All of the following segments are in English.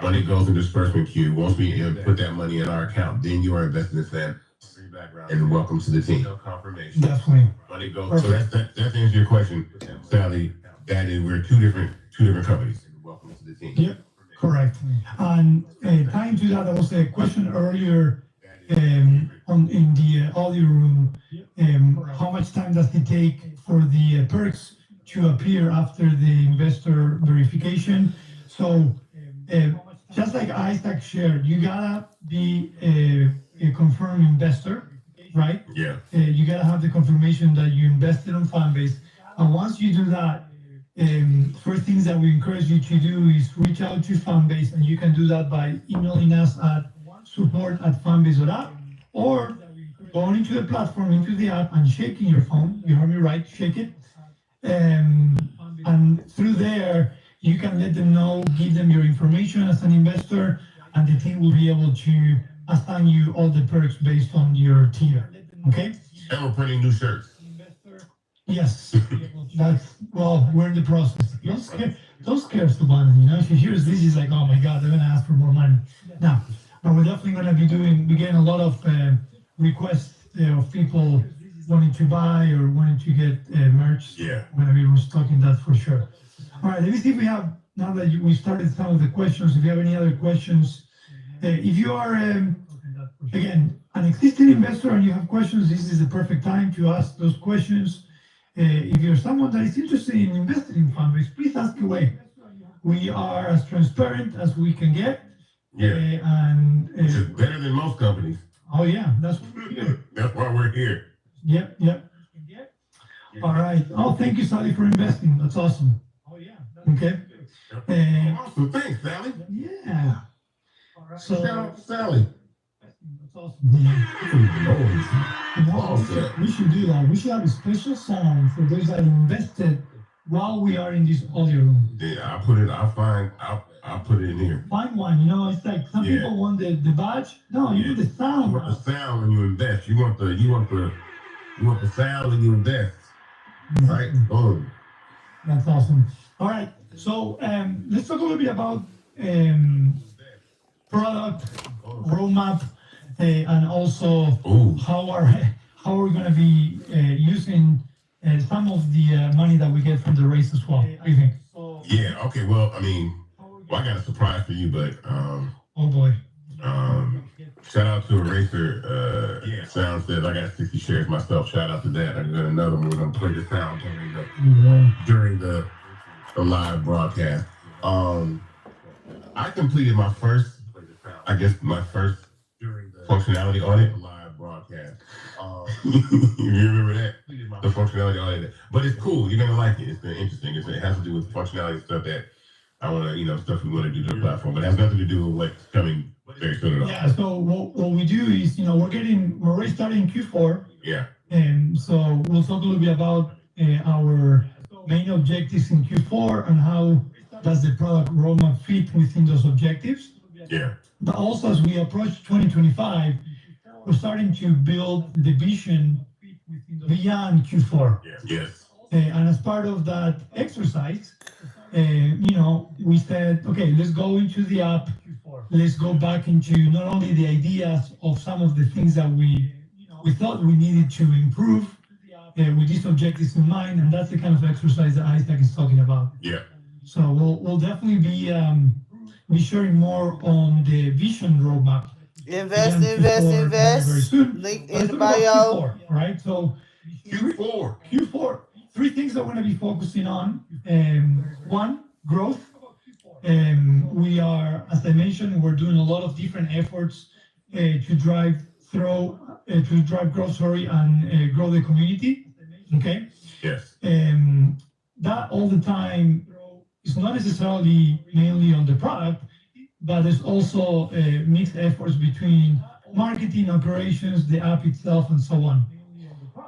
Money goes in disbursement queue. Once we put that money in our account, then you are invested in Fan. And welcome to the team. Confirmation. Definitely. Money goes. So that answers your question, Sally. That is, we're two different companies. Welcome to the team. Yep, correct. And tying to that, there was a question earlier in the audio room. How much time does it take for the perks to appear after the investor verification? So just like Isaac shared, you gotta be a confirmed investor, right? Yeah. You gotta have the confirmation that you invested on Fanbase. And once you do that, first things that we encourage you to do is reach out to Fanbase, and you can do that by emailing us at support@fanbase.app, or going into the platform, into the app, and shaking your phone. You heard me right, shake it. And through there, you can let them know, give them your information as an investor, and the team will be able to assign you all the perks based on your tier. Okay? And we're printing new shirts. Yes. Well, we're in the process. Don't scare Stefan. You know, if he hears this, he's like, oh my God, they're going to ask for more money. Now, but we're definitely going to be getting a lot of requests of people wanting to buy or wanting to get merch. Yeah. We're going to be restocking that for sure. All right, let me see if we have, now that we started some of the questions, if you have any other questions. If you are, again, an existing investor and you have questions, this is the perfect time to ask those questions. If you're someone that is interested in investing in Fanbase, please ask away. We are as transparent as we can get. Yeah. Which is better than most companies. Oh, yeah, that's what we're here. That's why we're here. Yep. All right. Oh, thank you, Sally, for investing. That's awesome. Oh, yeah. Okay. Awesome. Thanks, Sally. Yeah. So, shout out to Sally. That's awesome. We should do that. We should have a special song for those that invested while we are in this audio room. Yeah, I'll put it in here. Find one. You know, it's like some people want the badge. No, you need the sound. You want the sound when you invest. You want the sound when you invest. Right? Boom. That's awesome. All right. So let's talk a little bit about product roadmap and also how we're going to be using some of the money that we get from the race as well. What do you think? Yeah. Okay. Well, I mean, I got a surprise for you, but oh boy. Shout out to Eraser. Sound says I got 60 shares myself. Shout out to that. I got another one. We're gonna play the sound during the live broadcast. I completed my first functionality audit. Live broadcast. You remember that? The functionality audit. But it's cool. You're gonna like it. It's been interesting. It has to do with functionality stuff that I want to, stuff we want to do to the platform, but it has nothing to do with what's coming very soon at all. Yeah. So what we do is, we're already starting Q4. Yeah. And so we'll talk a little bit about our main objectives in Q4 and how does the product roadmap fit within those objectives. Yeah. But also, as we approach 2025, we're starting to build the vision beyond Q4. Yes. And as part of that exercise, we said, okay, let's go into the app. Let's go back into not only the ideas of some of the things that we thought we needed to improve with these objectives in mind, and that's the kind of exercise that Isaac is talking about. Yeah. So we'll definitely be sharing more on the vision roadmap. Invest. Very soon. Link in the bio. Q4, right? So Q4. Three things that we're going to be focusing on. One, growth. We are, as I mentioned, we're doing a lot of different efforts to drive growth, and grow the community. Okay. Yes. That all the time is not necessarily mainly on the product, but there's also mixed efforts between marketing, operations, the app itself, and so on.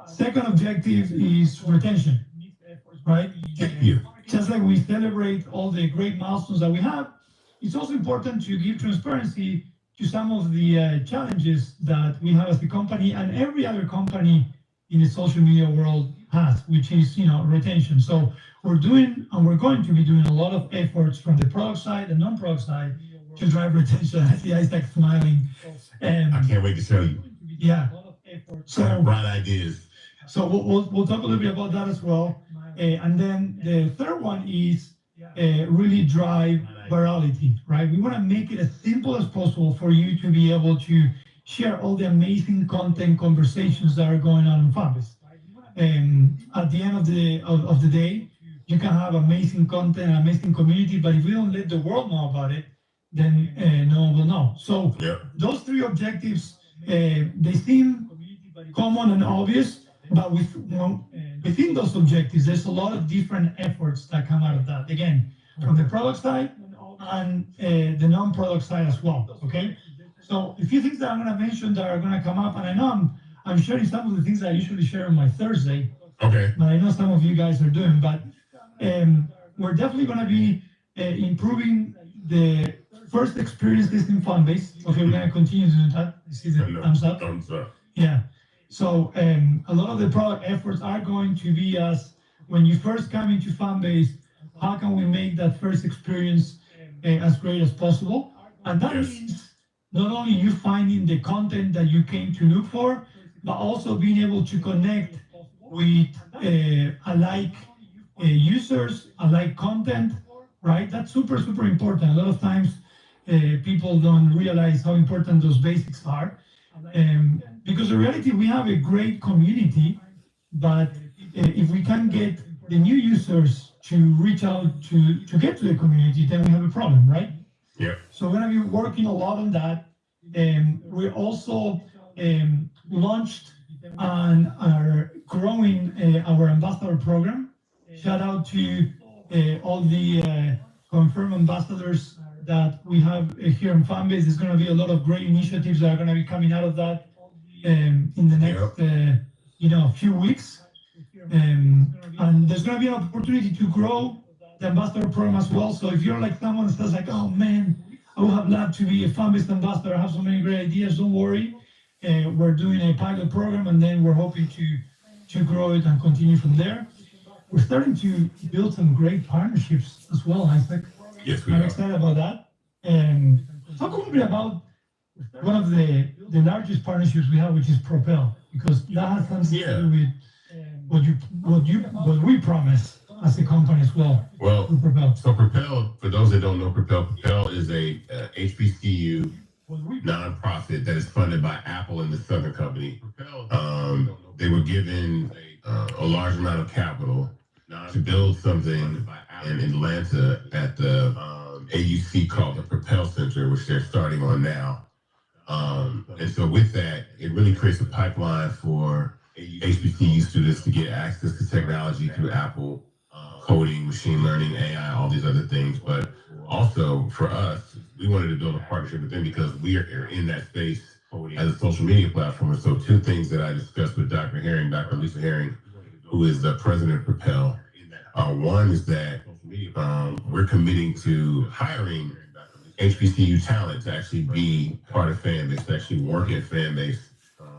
Second objective is retention, right? Just like we celebrate all the great milestones that we have, it's also important to give transparency to some of the challenges that we have as a company and every other company in the social media world has, which is, retention. So we're doing, and we're going to be doing a lot of efforts from the product side and non-product side to drive retention. I see Isaac smiling. I can't wait to show you. Yeah. So Bright ideas. So we'll talk a little bit about that as well. And then the third one is really drive virality, right? We want to make it as simple as possible for you to be able to share all the amazing content conversations that are going on in Fanbase. At the end of the day, you can have amazing content, amazing community, but if we don't let the world know about it, then no one will know. So those three objectives, they seem common and obvious, but within those objectives, there's a lot of different efforts that come out of that. Again, from the product side and the non-product side as well. Okay, so a few things that I'm going to mention that are going to come up, and I know I'm sharing some of the things that I usually share on my Thursday. Okay. But I know some of you guys are doing. But we're definitely going to be improving the first experiences in Fanbase. Okay, we're going to continue doing that. You see the thumbs up? Thumbs up. Yeah. So a lot of the product efforts are going to be as when you first come into Fanbase, how can we make that first experience as great as possible? And that means not only you finding the content that you came to look for, but also being able to connect with alike users, alike content, right? That's super, super important. A lot of times people don't realize how important those basics are. Because in reality, we have a great community, but if we can't get the new users to reach out to get to the community, then we have a problem, right? Yeah. So we're going to be working a lot on that. We also launched and are growing our ambassador program. Shout out to all the confirmed ambassadors that we have here in Fanbase. There's going to be a lot of great initiatives that are going to be coming out of that in the next few weeks. And there's going to be an opportunity to grow the ambassador program as well. So if you're like someone that says like, oh man, I would have loved to be a Fanbase ambassador, I have so many great ideas, don't worry. We're doing a pilot program and then we're hoping to grow it and continue from there. We're starting to build some great partnerships as well, Isaac. Yes, we I'm are. excited about that. Talk a little bit about one of the largest partnerships we have, which is Propel, because that has something to do with what we promise as a company as well. Well, Propel. so Propel, for those that don't know Propel is a HBCU nonprofit that is funded by Apple and the Southern Company. They were given a large amount of capital to build something in Atlanta at the AUC called the Propel Center, which they're starting on now. And so with that, it really creates a pipeline for HBCU students to get access to technology through Apple, coding, machine learning, AI, all these other things. But also for us, we wanted to build a partnership with them because we are in that space as a social media platform. And so two things that I discussed with Dr. Lisa Herring, who is the president of Propel. One is that we're committing to hiring HBCU talent to actually be part of Fanbase, to actually work at Fanbase,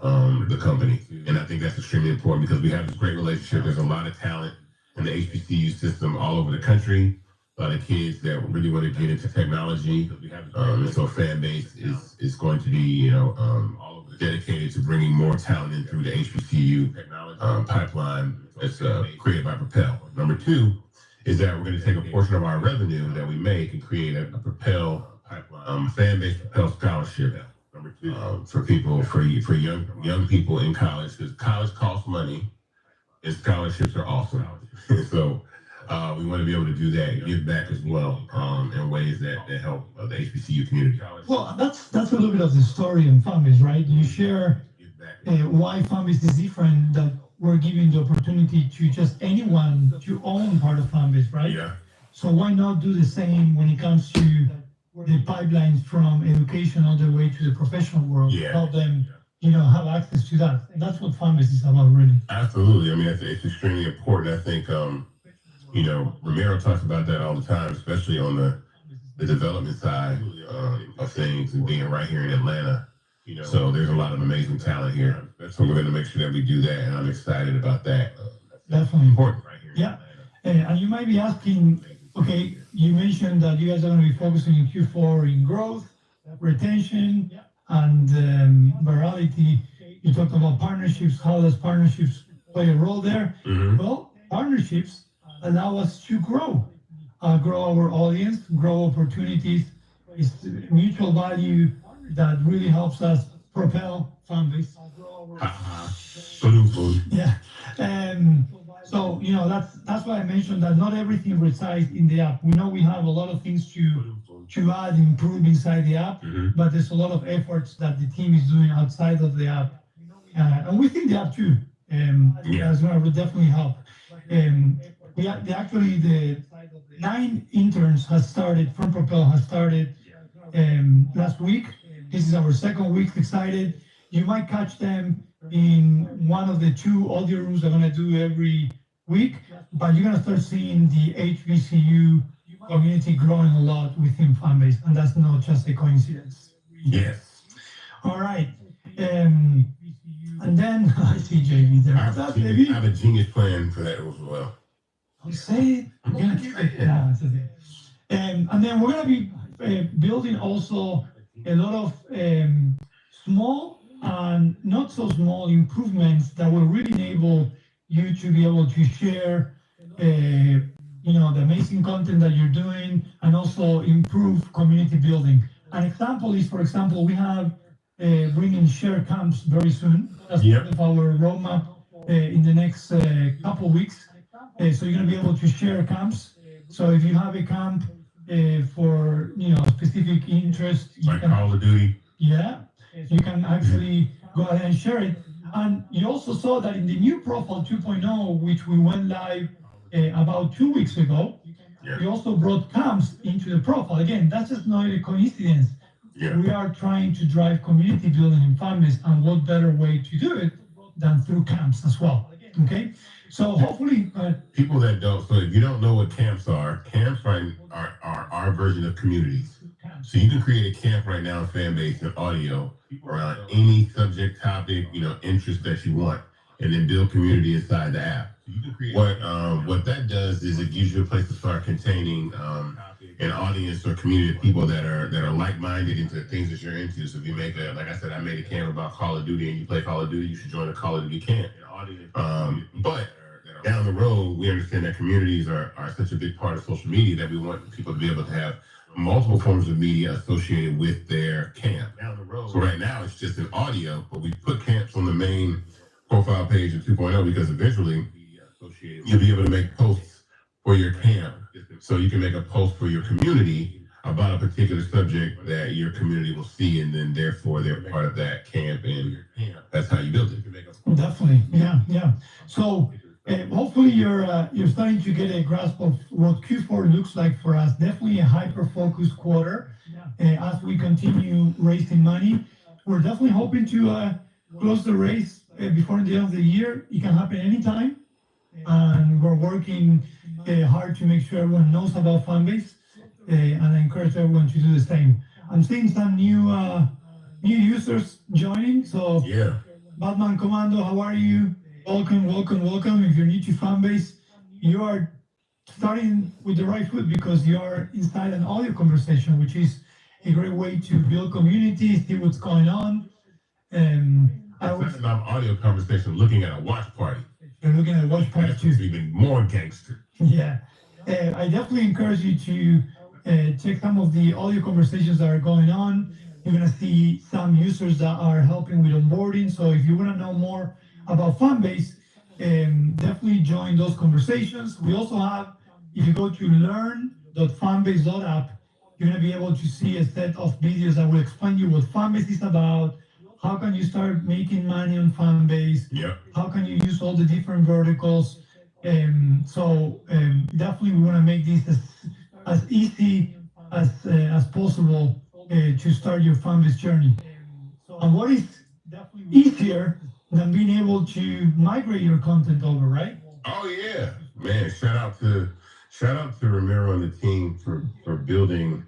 the company. And I think that's extremely important because we have this great relationship. There's a lot of talent in the HBCU system all over the country, a lot of kids that really want to get into technology. And so Fanbase is going to be, dedicated to bringing more talent in through the HBCU pipeline that's created by Propel. Number two is that we're going to take a portion of our revenue that we make and create a Propel Fanbase Propel scholarship for people, for young people in college, because college costs money and scholarships are awesome. So we want to be able to do that, give back as well in ways that help the HBCU community. Well, that's a little bit of the story in Fanbase, right? You share why Fanbase is different, that we're giving the opportunity to just anyone to own part of Fanbase, right? Yeah. So why not do the same when it comes to the pipelines from education all the way to the professional world? Yeah. Help them, have access to that. And that's what Fanbase is about, really. Absolutely. I mean, it's extremely important. I think, Ramiro talks about that all the time, especially on the development side of things and being right here in Atlanta. So there's a lot of amazing talent here. So we're going to make sure that we do that, and I'm excited about that. Definitely. Important right here. Yeah. And you might be asking, okay, you mentioned that you guys are going to be focusing in Q4 in growth, retention, and virality. You talked about partnerships. How does partnerships play a role there? Mm-hmm. Well, partnerships allow us to grow our audience, grow opportunities. It's mutual value that really helps us propel Fanbase. Salute. Yeah. So that's why I mentioned that not everything resides in the app. We know we have a lot of things to add, improve inside the app, but there's a lot of efforts that the team is doing outside of the app, and within the app too. That's going to definitely help. The 9 interns from Propel has started last week. This is our second week. Excited. You might catch them in one of the 2 audio rooms I'm going to do every week, but you're going to start seeing the HBCU community growing a lot within Fanbase, and that's not just a coincidence. Yes. All right. And then I see JV there. I have a genius plan for that as well. I'll say it. I'm going to say it. Yeah, it's okay. And then we're going to be building also a lot of small and not so small improvements that will really enable you to be able to share the amazing content that you're doing and also improve community building. An example is, for example, we have bringing share camps very soon. That's part of our roadmap in the next couple weeks. So you're going to be able to share camps. So if you have a camp for specific interest, like Call of Duty. Yeah, you can actually go ahead and share it. And you also saw that in the new profile 2.0, which we went live about 2 weeks ago, we also brought camps into the profile. Again, that's just not a coincidence. We are trying to drive community building in Fanbase, and what better way to do it than through camps as well. Okay, so hopefully people that don't. So if you don't know what camps are are our version of communities. So you can create a camp right now in Fanbase and audio around any subject, topic, interest that you want, and then build community inside the app. So you can create what that does is it gives you a place to start containing an audience or community of people that are like-minded into things that you're into. So if you make like I said, I made a camp about Call of Duty, and you play Call of Duty, you should join a Call of Duty camp. But down the road, we understand that communities are such a big part of social media that we want people to be able to have multiple forms of media associated with their camp. So right now it's just an audio, but we put camps on the main profile page in 2.0 because eventually you'll be able to make posts for your camp. So you can make a post for your community about a particular subject that your community will see, and then therefore they're part of that camp, and that's how you build it. Definitely, yeah. So hopefully you're starting to get a grasp of what Q4 looks like for us. Definitely a hyper-focused quarter. As we continue raising money, we're definitely hoping to close the race before the end of the year. It can happen anytime, and we're working hard to make sure everyone knows about Fanbase, and I encourage everyone to do the same. I'm seeing some new users joining. So Batman Commando, how are you? Welcome. If you're new to Fanbase, you are starting with the right foot because you are inside an audio conversation, which is a great way to build community, see what's going on. I was an audio conversation looking at a watch party. You're looking at a watch party too. Even more gangster. Yeah. I definitely encourage you to check some of the audio conversations that are going on. You're going to see some users that are helping with onboarding. So if you want to know more about Fanbase, definitely join those conversations. We also have, if you go to learn.fanbase.app, you're going to be able to see a set of videos that will explain you what Fanbase is about, how can you start making money on Fanbase, how can you use all the different verticals. So definitely we want to make this as easy as possible to start your Fanbase journey. And what is easier than being able to migrate your content over, right? Oh yeah, man! Shout out to Ramiro and the team for building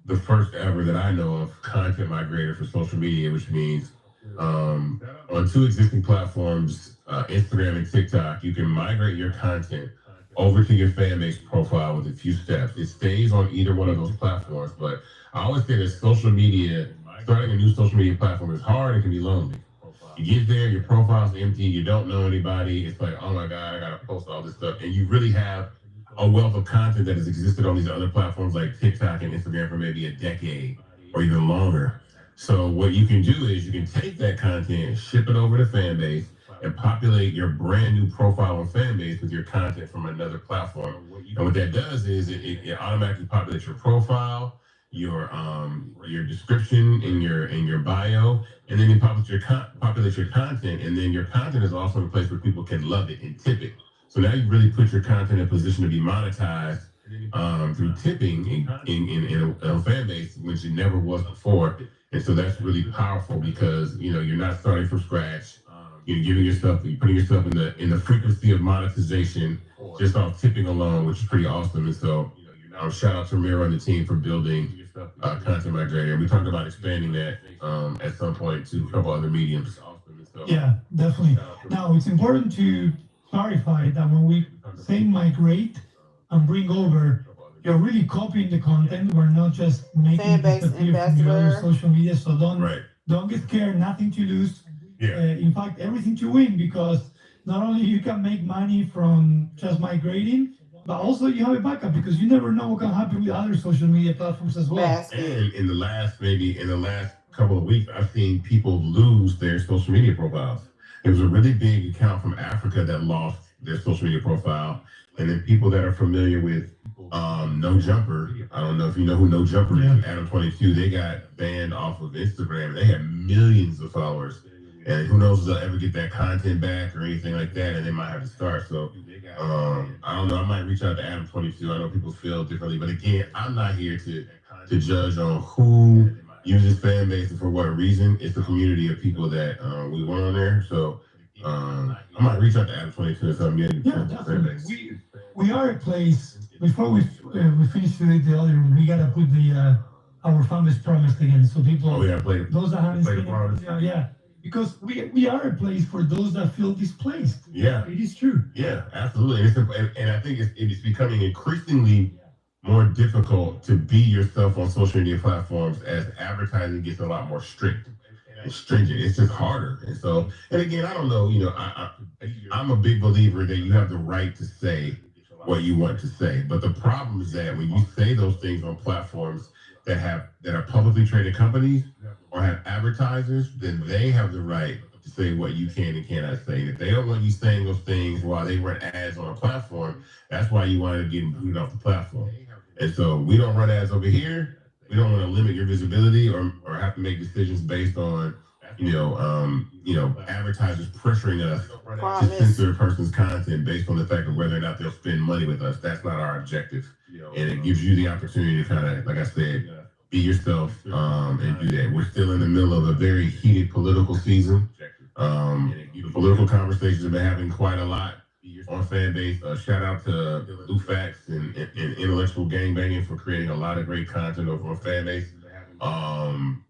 the first ever that I know of content migrator for social media, which means on 2 existing platforms, Instagram and TikTok, you can migrate your content over to your fan base profile with a few steps. It stays on either one of those platforms, but I always say that social media, starting a new social media platform is hard and can be lonely. You get there, your profile's empty, you don't know anybody. It's like, oh my God, I gotta post all this stuff. And you really have a wealth of content that has existed on these other platforms like TikTok and Instagram for maybe a decade or even longer. So what you can do is you can take that content, ship it over to Fanbase, and populate your brand new profile on Fanbase with your content from another platform. And what that does is it automatically populates your profile, your description in your bio, and then it populates your content, and then your content is also a place where people can love it and tip it. So now you really put your content in a position to be monetized through tipping in a fan base, which it never was before. And so that's really powerful because you're not starting from scratch. You're putting yourself in the frequency of monetization just off tipping alone, which is pretty awesome. And so shout out to Miro and the team for building Content Migrator. We talked about expanding that at some point to a couple other mediums. Yeah, definitely. Now it's important to clarify that when we say migrate and bring over, you're really copying the content. We're not just making it Fanbase disappear from your other ambassador. social media. So don't get scared. Nothing to lose. Yeah. In fact, everything to win, because not only you can make money from just migrating, but also you have a backup because you never know what can happen with other social media platforms as well. Basket. And in the last couple of weeks, I've seen people lose their social media profiles. There was a really big account from Africa that lost their social media profile. And then people that are familiar with No Jumper, I don't know if you know who No Jumper is, Adam 22, they got banned off of Instagram. They had millions of followers. And who knows if they'll ever get that content back or anything like that, and they might have to start. So I don't know. I might reach out to Adam 22. I know people feel differently, but again, I'm not here to judge on who uses Fanbase and for what reason. It's a community of people that we want on there. So I might reach out to Adam 22 or something. Yeah, definitely. We are a place. Before we finish the other room, we gotta put our Fanbase promise again, so people. Oh yeah, those that haven't seen it. Yeah. Because we are a place for those that feel displaced. Yeah, it is true. Yeah, absolutely. And I think it's becoming increasingly more difficult to be yourself on social media platforms as advertising gets a lot more strict and stringent. It's just harder. And so, and again, I don't know. I'm a big believer that you have the right to say what you want to say. But the problem is that when you say those things on platforms that are publicly traded companies or have advertisers, then they have the right to say what you can and cannot say. And if they don't want you saying those things while they run ads on a platform, that's why you wind up getting booted off the platform. And so we don't run ads over here. We don't want to limit your visibility or have to make decisions based on advertisers pressuring us to censor a person's content based on the fact of whether or not they'll spend money with us. That's not our objective. And it gives you the opportunity to kind of, like I said, be yourself and do that. We're still in the middle of a very heated political season. The political conversations have been happening quite a lot on Fanbase. Shout out to Blue Facts and Intellectual Gangbanging for creating a lot of great content over on Fanbase.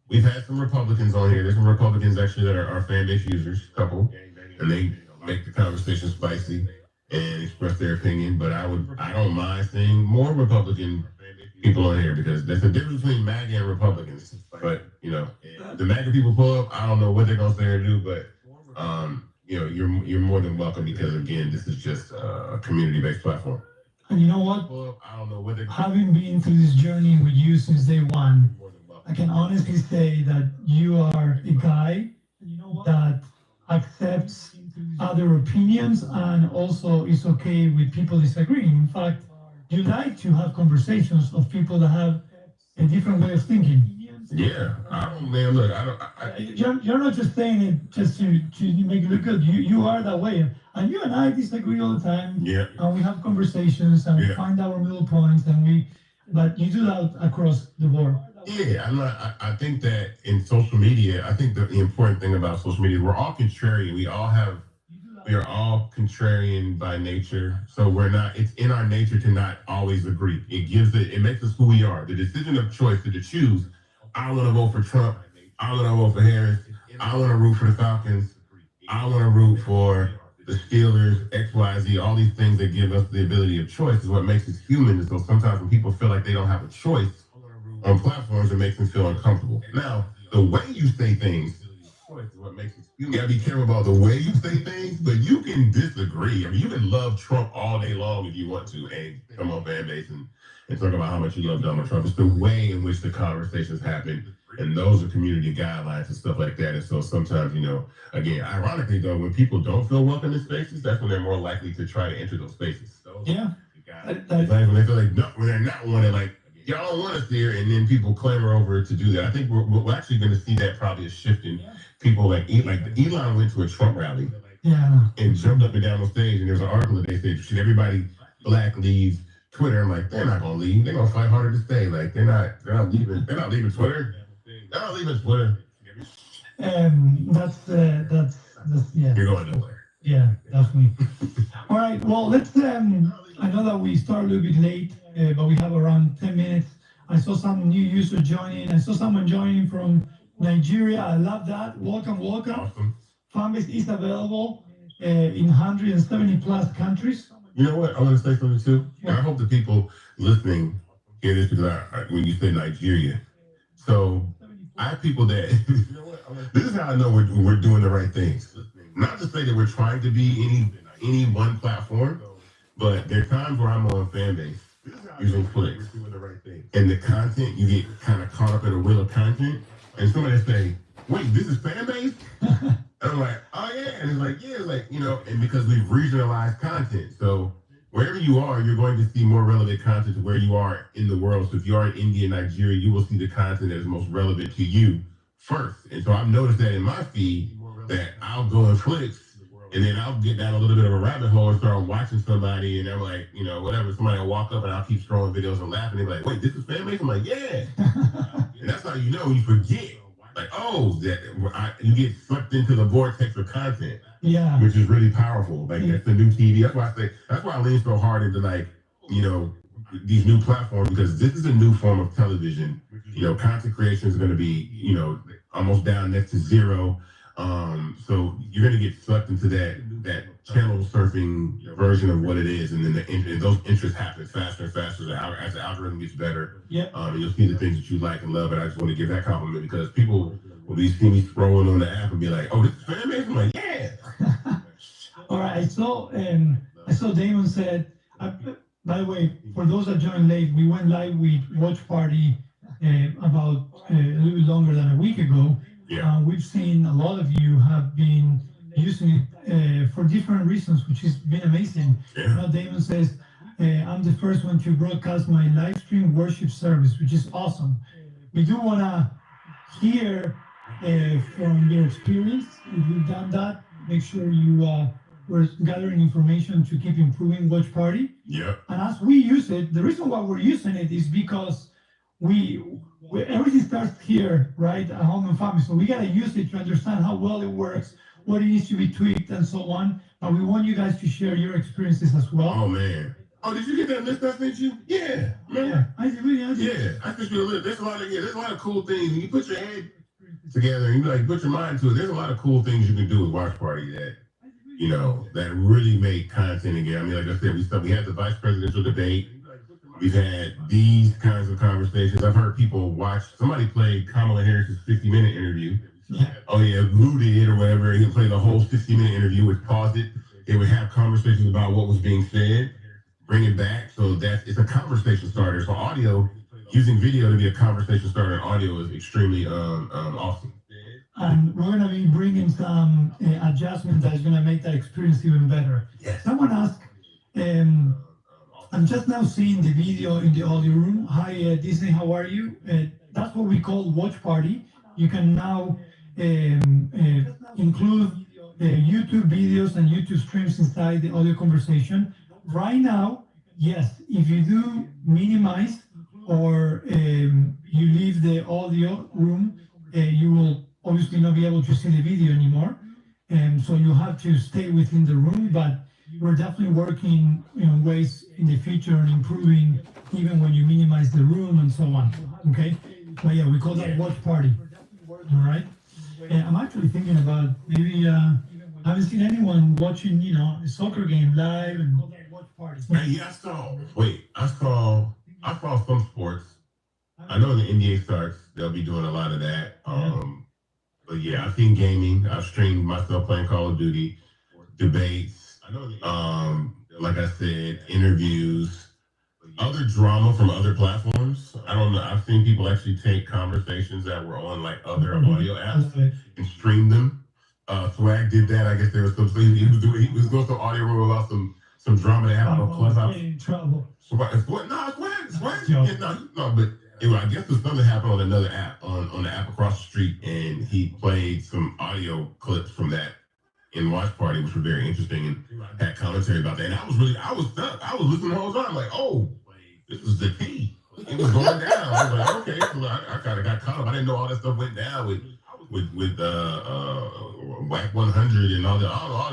We've had some Republicans on here. There's some Republicans actually that are our Fanbase users, a couple, and they make the conversation spicy and express their opinion. But I don't mind seeing more Republican people on here because there's a difference between MAGA and Republicans. But the MAGA people pull up, I don't know what they're gonna say or do, but you're more than welcome because again, this is just a community-based platform. And you know what? I don't know what they're having been through this journey with you since day one, I can honestly say that you are a guy that accepts other opinions and also is okay with people disagreeing. In fact, you like to have conversations of people that have a different way of thinking. Yeah, man, look, you're not just saying it just to make it look good. You are that way. And you and I disagree all the time. Yeah. And we have conversations and we find our middle points but you do that across the board. Yeah, I think that in social media, I think that the important thing about social media, we're all contrarian. We are all contrarian by nature. So it's in our nature to not always agree. It makes us who we are. The decision of choice to choose, I want to vote for Trump. I want to vote for Harris. I want to root for the Falcons. I want to root for the Steelers, XYZ, all these things that give us the ability of choice is what makes us human. And so sometimes when people feel like they don't have a choice on platforms, it makes them feel uncomfortable. Now, the way you say things is what makes us human. You gotta be careful about the way you say things, but you can disagree. I mean, you can love Trump all day long if you want to, and come on Fanbase and talk about how much you love Donald Trump. It's the way in which the conversations happen. And those are community guidelines and stuff like that. And so sometimes, again, ironically though, when people don't feel welcome in spaces, that's when they're more likely to try to enter those spaces. Yeah. Like when they feel like, no, when they're not wanted, like, y'all don't want us here, and then people clamor over to do that. I think we're actually going to see that probably a shift in people like Elon went to a Trump rally and jumped up and down on stage, and there's an article that they said, should everybody black leave Twitter? I'm like, they're not going to leave. They're going to fight harder to stay. Like, they're not leaving. They're not leaving Twitter. They're not leaving Twitter. That's yeah. You're going nowhere. Yeah, definitely. All right. Well, let's. I know that we started a little bit late, but we have around 10 minutes. I saw some new users joining. I saw someone joining from Nigeria. I love that. Welcome. Awesome. Fanbase is available in 170 plus countries. You know what? I want to say something too. Yeah. I hope the people listening hear this because when you say Nigeria, so I have people that this is how I know we're doing the right things. Not to say that we're trying to be any one platform, but there are times where I'm on Fanbase using clicks, and the content you get kind of caught up in a wheel of content, and somebody say, "Wait, this is Fanbase?" And I'm like, "Oh yeah," and it's like, "Yeah," it's like and because we've regionalized content, so wherever you are, you're going to see more relevant content to where you are in the world. So if you are in India, Nigeria, you will see the content that is most relevant to you first. And so I've noticed that in my feed that I'll go and clicks, and then I'll get down a little bit of a rabbit hole and start watching somebody, and I'm like, whatever. Somebody will walk up and I'll keep scrolling videos and laughing. They're like, "Wait, this is Fanbase?" I'm like, "Yeah." And that's how you forget. Like, you get sucked into the vortex of content. Yeah. Which is really powerful. Like, that's the new TV. That's why I lean so hard into, like, these new platforms, because this is a new form of television. Content creation is going to be, almost down next to zero. So you're going to get sucked into that channel surfing version of what it is. And then those interests happen faster and faster as the algorithm gets better. Yeah. And you'll see the things that you like and love. And I just want to give that compliment because people will see me scrolling on the app and be like, "Oh, this is Fanbase?" I'm like, "Yeah." All right. I saw Damon said, by the way, for those that joined late, we went live with Watch Party about a little bit longer than a week ago. Yeah. We've seen a lot of you have been using it for different reasons, which has been amazing. Yeah. Damon says, "I'm the first one to broadcast my live stream worship service," which is awesome. We do want to hear from your experience. If you've done that, make sure you we're gathering information to keep improving Watch Party. Yeah. And as we use it, the reason why we're using it is because everything starts here, right, at home and family. So we got to use it to understand how well it works, what it needs to be tweaked, and so on. And we want you guys to share your experiences as well. Oh, man. Oh, did you get that list I sent you? Yeah. Yeah, I did. Yeah, I sent you a list. There's a lot of cool things. When you put your head together and you put your mind to it, there's a lot of cool things you can do with Watch Party that really make content again. I mean, like I said, we had the vice presidential debate. We've had these kinds of conversations. I've heard people watch. Somebody played Kamala Harris's 60-minute interview. Yeah. Oh yeah, Lou did or whatever. He played the whole 60-minute interview. Would pause it. They would have conversations about what was being said, bring it back. So it's a conversation starter. So audio, using video to be a conversation starter in audio is extremely awesome. And we're going to be bringing some adjustments that's going to make that experience even better. Yes. Someone asked, I'm just now seeing the video in the audio room. Hi, Disney, how are you? That's what we call Watch Party. You can now include YouTube videos and YouTube streams inside the audio conversation. Right now, yes, if you do minimize or you leave the audio room, you will obviously not be able to see the video anymore. And so you have to stay within the room, but we're definitely working in ways in the future and improving even when you minimize the room and so on. Okay. But yeah, we call that Watch Party. All right. I'm actually thinking about maybe I haven't seen anyone watching, a soccer game live and watch parties. Yeah, I saw some sports. I know in the NBA starts, they'll be doing a lot of that. But yeah, I've seen gaming. I've streamed myself playing Call of Duty, debates, like I said, interviews, other drama from other platforms. I don't know. I've seen people actually take conversations that were on like other audio apps and stream them. Swag did that. I guess there was some. He was doing some audio room about some drama that happened on Clubhouse. In trouble. Swag. Yeah, no, but I guess there's something happened on another app, on the app across the street, and he played some audio clips from that in Watch Party, which were very interesting, and had commentary about that. And I was stuck. I was listening the whole time, like, oh, this was the tea. It was going down. I was like, okay, so I kind of got caught up. I didn't know all that stuff went down with WAC 100 and all the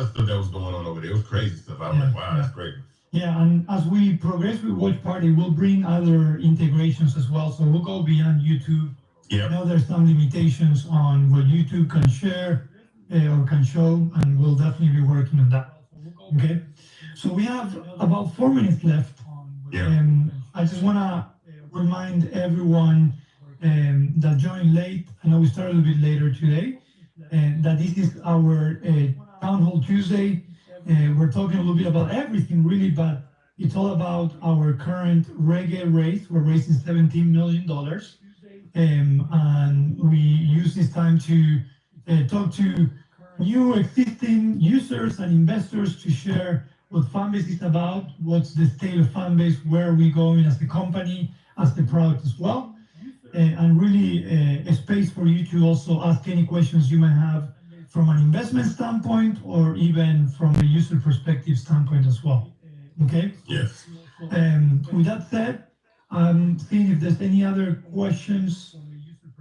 stuff that was going on over there. It was crazy stuff. I was like, wow, that's great. Yeah, and as we progress with Watch Party, we'll bring other integrations as well. So we'll go beyond YouTube. Yeah. I know there's some limitations on what YouTube can share or can show, and we'll definitely be working on that. Okay. So we have about 4 minutes left. Yeah. I just want to remind everyone that joined late. I know we started a bit later today, that this is our Town Hall Tuesday. We're talking a little bit about everything, really, but it's all about our current reggae race. We're raising $17 million. And we use this time to talk to new existing users and investors to share what Fanbase is about, what's the state of Fanbase, where are we going as a company, as the product as well. And really a space for you to also ask any questions you might have from an investment standpoint or even from a user perspective standpoint as well. Okay? Yes. With that said, I'm seeing if there's any other questions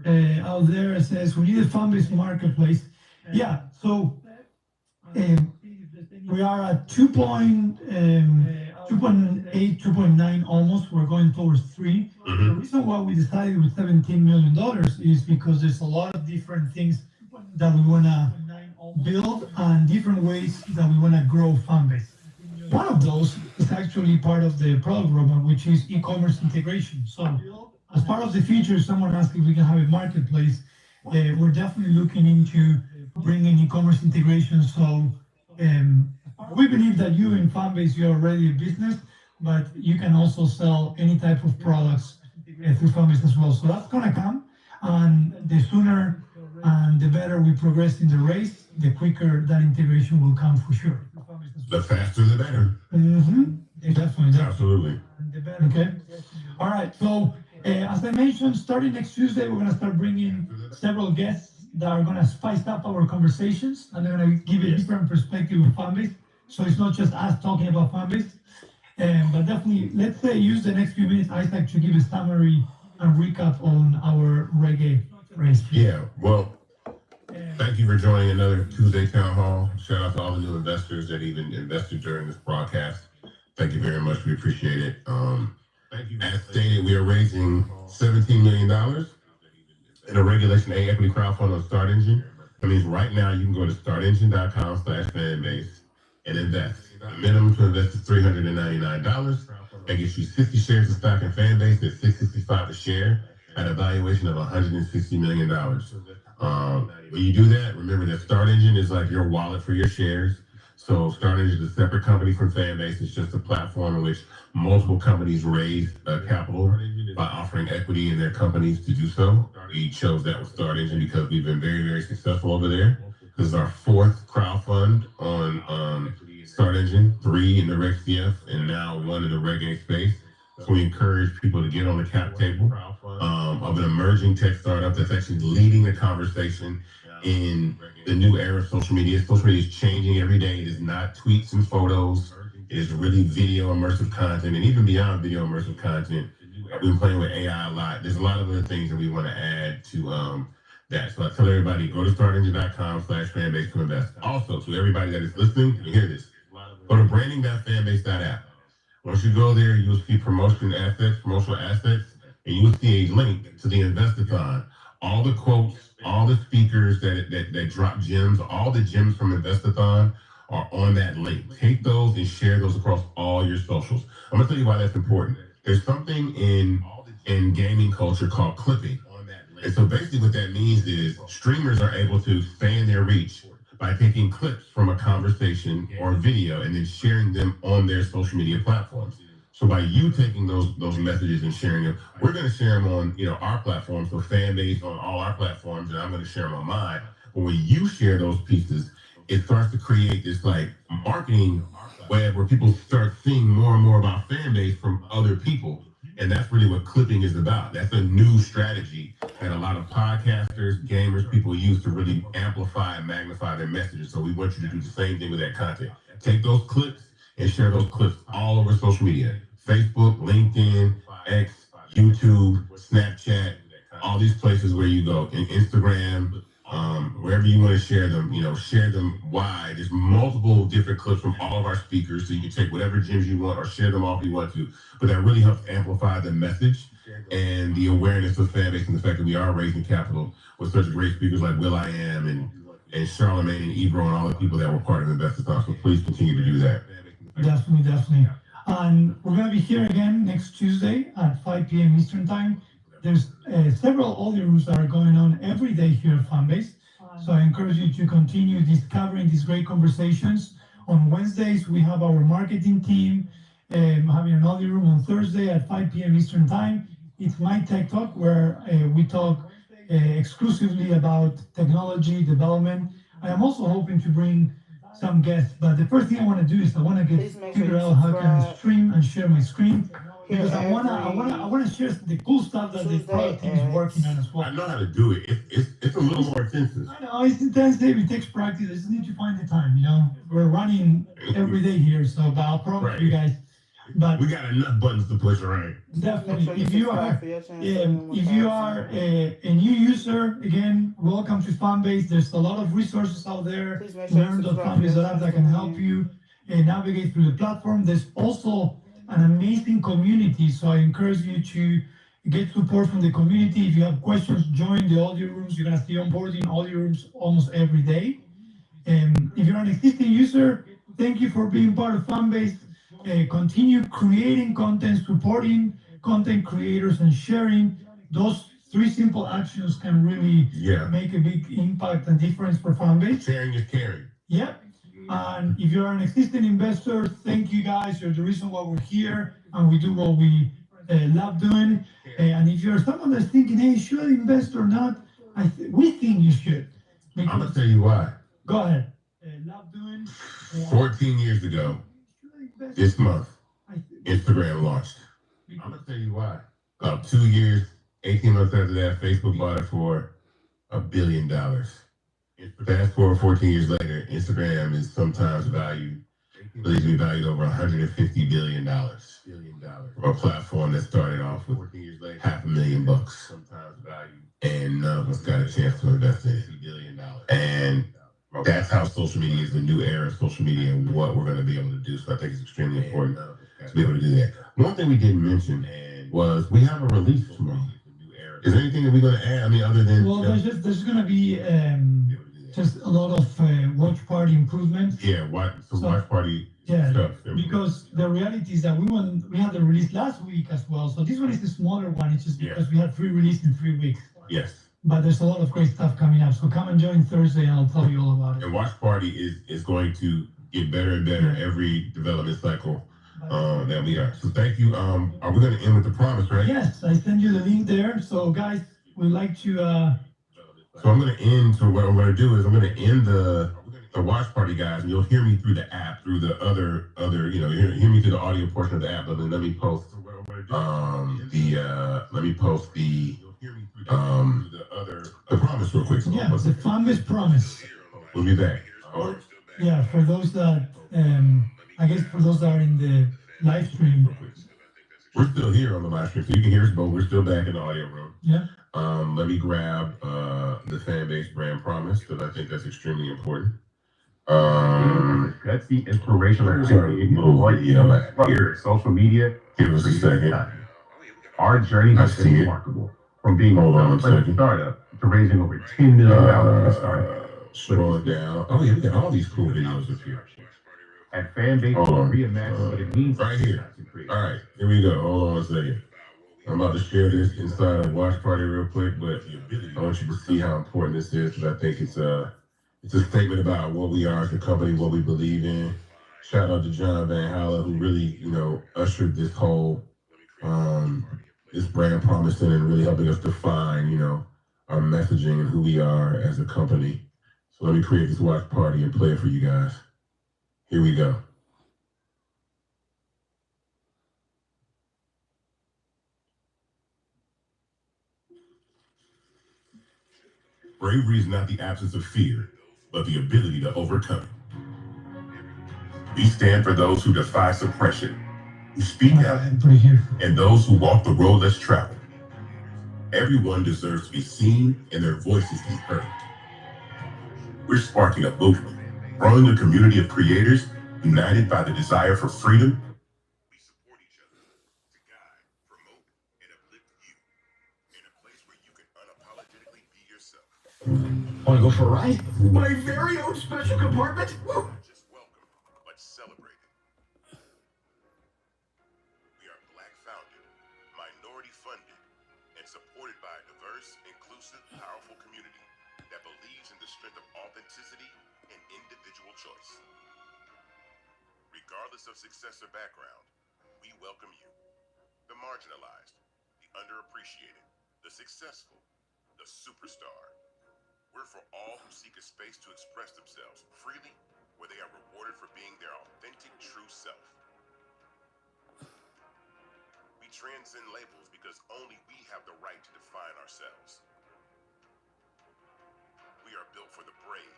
out there. It says, we need a Fanbase marketplace. Yeah, so we are at 2.8, 2.9 almost. We're going towards 3. Mm-hmm. The reason why we decided with $17 million is because there's a lot of different things that we want to build and different ways that we want to grow Fanbase. One of those is actually part of the product roadmap, which is e-commerce integration. So as part of the future, someone asked if we can have a marketplace. We're definitely looking into bringing e-commerce integration. So we believe that you in Fanbase, you're already a business, but you can also sell any type of products through Fanbase as well. So that's going to come. And the sooner and the better we progress in the race, the quicker that integration will come for sure. The faster, the better. Mm-hmm. Definitely. Absolutely. Okay. All right. So as I mentioned, starting next Tuesday, we're going to start bringing several guests that are going to spice up our conversations, and they're going to give a different perspective of Fanbase. So it's not just us talking about Fanbase. But definitely, let's say use the next few minutes, Isaac, to give a summary and recap on our reggae race. Yeah, well, thank you for joining another Tuesday Town Hall. Shout out to all the new investors that even invested during this broadcast. Thank you very much. We appreciate it. As stated, we are raising $17 million in a Regulation A equity crowdfund on Start Engine. That means right now you can go to startengine.com/fanbase and invest. The minimum to invest is $399. That gets you 60 shares of stock in Fanbase at $665 a share at a valuation of $160 million. When you do that, remember that Start Engine is like your wallet for your shares. So Start Engine is a separate company from Fanbase. It's just a platform in which multiple companies raise capital by offering equity in their companies to do so. We chose that with Start Engine because we've been very, very successful over there. This is our 4th crowdfund on Start Engine, 3 in the Reg CF, and now 1 in the Reg A space. So we encourage people to get on the cap table of an emerging tech startup that's actually leading the conversation in the new era of social media. Social media is changing every day. It is not tweets and photos. It is really video immersive content, and even beyond video immersive content. We've been playing with AI a lot. There's a lot of other things that we want to add to that. So I tell everybody, go to startengine.com/fanbase to invest. Also, to everybody that is listening, you hear this. Go to branding.fanbase.app. Once you go there, you'll see promotional assets, and you will see a link to the Investathon. all the quotes, all the speakers that drop gems, all the gems from Investathon are on that link. Take those and share those across all your socials. I'm gonna tell you why that's important. There's something in gaming culture called clipping. And so basically what that means is streamers are able to expand their reach by taking clips from a conversation or a video and then sharing them on their social media platforms. So by you taking those messages and sharing them, we're going to share them on our platform. So Fanbase on all our platforms, and I'm going to share them on mine. But when you share those pieces, it starts to create this like marketing web where people start seeing more and more about Fanbase from other people. And that's really what clipping is about. That's a new strategy that a lot of podcasters, gamers, people use to really amplify and magnify their messages. So we want you to do the same thing with that content. Take those clips and share those clips all over social media. Facebook, LinkedIn, X, YouTube, Snapchat, all these places where you go, and Instagram, wherever you want to share them, share them wide. There's multiple different clips from all of our speakers, so you can take whatever gems you want or share them all if you want to. But that really helps amplify the message and the awareness of Fanbase and the fact that we are raising capital with such great speakers like Will I Am and Charlemagne and Ebro and all the people that were part of Investathon. So please continue to do that. Definitely. And we're going to be here again next Tuesday at 5 p.m. Eastern Time. There's several audio rooms that are going on every day here at Fanbase. So I encourage you to continue discovering these great conversations. On Wednesdays, we have our marketing team having an audio room on Thursday at 5 p.m. Eastern Time. It's My Tech Talk, where we talk exclusively about technology development. I am also hoping to bring some guests, but the first thing I want to do is I want to figure out how can I stream and share my screen, because I want to share the cool stuff that the product team is working on as well. I know how to do it. It's a little more intensive. I know it's intensive. It takes practice. I just need to find the time. We're running every day here, so but I'll promise you guys. But we got enough buttons to push around. Definitely. If you are a new user, again, welcome to Fanbase. There's a lot of resources out there. Learn.fanbase.app that can help you navigate through the platform. There's also an amazing community, so I encourage you to get support from the community. If you have questions, join the audio rooms. You're gonna see onboarding audio rooms almost every day. And if you're an existing user, thank you for being part of Fanbase. Continue creating content, supporting content creators, and sharing. Those three simple actions can really make a big impact and difference for Fanbase. Sharing is caring. Yep. And if you're an existing investor, thank you guys. You're the reason why we're here, and we do what we love doing. And if you're someone that's thinking, hey, should I invest or not? We think you should. I'm going to tell you why. Go ahead. 14 years ago, this month, Instagram launched. I'm going to tell you why. About 2 years, 18 months after that, Facebook bought it for $1 billion. Fast forward 14 years later, Instagram is sometimes valued over $150 billion. For a platform that started off with $500,000 sometimes valued, and none of us got a chance to invest in it. And that's how social media is the new era of social media and what we're going to be able to do. So I think it's extremely important to be able to do that. One thing we didn't mention was we have a release tomorrow. Is there anything that we're going to add? I mean, other than there's going to be just a lot of watch party improvements. Yeah, watch party stuff. Because the reality is that we had the release last week as well. So this one is the smaller one. It's just because we had 3 releases in 3 weeks. Yes. But there's a lot of great stuff coming up. So come and join Thursday and I'll tell you all about it. And watch party is going to get better and better every development cycle that we are. So thank you. Are we going to end with the promise, right? Yes, I send you the link there. So guys, we'd like to So I'm going to end. So what I'm going to do is I'm going to end the watch party, guys, and you'll hear me through the app, through the other hear me through the audio portion of the app. But then let me post the promise real quick. So the Fanbase promise. We'll be back. Yeah, for those that I guess for those that are in the live stream. We're still here on the live stream, so you can hear us both. We're still back in the audio room. Yeah. Let me grab the Fanbase brand promise because I think that's extremely important. That's the inspirational journey. Here, social media. Give us a second. Our journey has been remarkable. From being a startup to raising over $10 million to start. Scrolling down. Oh yeah, we got all these cool videos up here. At Fanbase, reimagine what it means right here. All right, here we go. Hold on a second. I'm about to share this inside of Watch Party real quick, but I want you to see how important this is because I think it's a statement about what we are as a company, what we believe in. Shout out to John Van Halen, who really, ushered this whole this brand promising and really helping us define, our messaging and who we are as a company. So let me create this watch party and play it for you guys. Here we go. Bravery is not the absence of fear, but the ability to overcome it. We stand for those who defy suppression, who speak out, and those who walk the road less traveled. Everyone deserves to be seen and their voices be heard. We're sparking a movement, growing a community of creators united by the desire for freedom. We support each other to guide, promote, and uplift you in a place where you can unapologetically be yourself. Want to go for a ride? My very own special compartment? Woo! Not just welcome, but celebrated. We are Black founded, minority funded, and supported by a diverse, inclusive, powerful community that believes in the strength of authenticity and individual choice. Regardless of success or background, we welcome you. The marginalized, the underappreciated, the successful, the superstar. We're for all who seek a space to express themselves freely, where they are rewarded for being their authentic, true self. We transcend labels because only we have the right to define ourselves. We are built for the brave,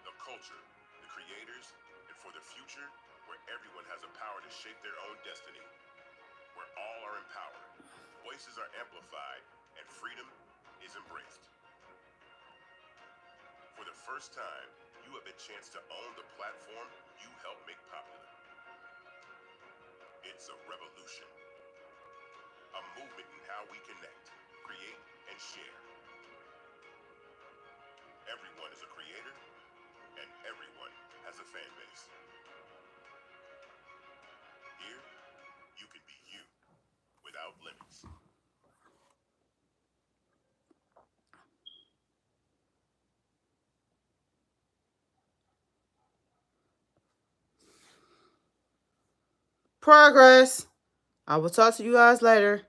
the culture, the creators, and for the future where everyone has a power to shape their own destiny. Where all are empowered, voices are amplified, and freedom is embraced. For the first time, you have a chance to own the platform you helped make popular. It's a revolution. A movement in how we connect, create, and share. Everyone is a creator, and everyone has a fan base. Here, you can be you, without limits. Progress. I will talk to you guys later.